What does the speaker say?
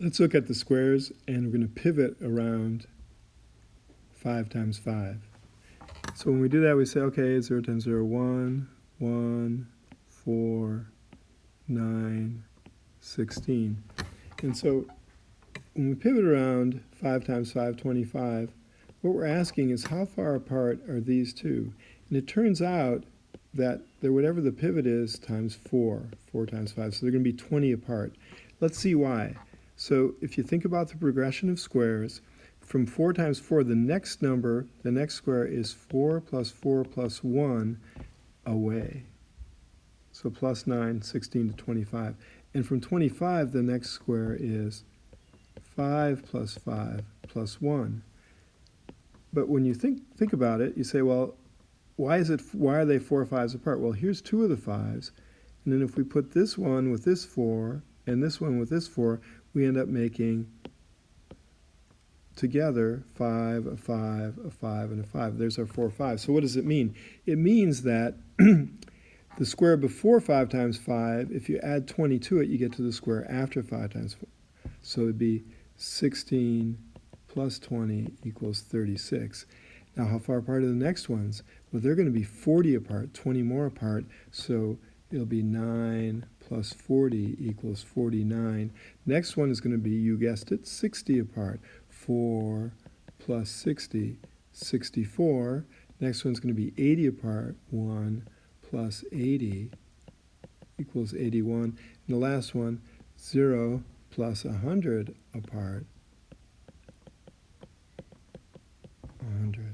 Let's look at the squares, and we're going to pivot around 5 times 5. So when we do that, we say, okay, 0 times 0, 1, 1, 4, 9, 16. And so when we pivot around 5 times 5, 25, what we're asking is how far apart are these two? And it turns out that they're whatever the pivot is times 4, 4 times 5, so they're going to be 20 apart. Let's see why. So if you think about the progression of squares, from 4 times 4, the next number, the next square is 4 plus 4 plus 1 away. So plus 9, 16 to 25. And from 25, the next square is 5 plus 5 plus 1. But when you think about it, you say, well, why are they 4 5s apart? Well, here's 2 of the 5s. And then if we put this one with this 4 and this one with this 4, we end up making together 5, a 5, a 5, and a 5. There's our 4 5s. So what does it mean? It means that the square before 5 times 5, if you add 20 to it, you get to the square after 5 times 4. So it would be 16 plus 20 equals 36. Now how far apart are the next ones? Well, they're going to be 40 apart, 20 more apart, so it'll be 9 plus 40 equals 49. Next one is going to be, you guessed it, 60 apart. 4 plus 60, 64. Next one's going to be 80 apart. 1 plus 80 equals 81. And the last one, 0 plus 100 apart. 100.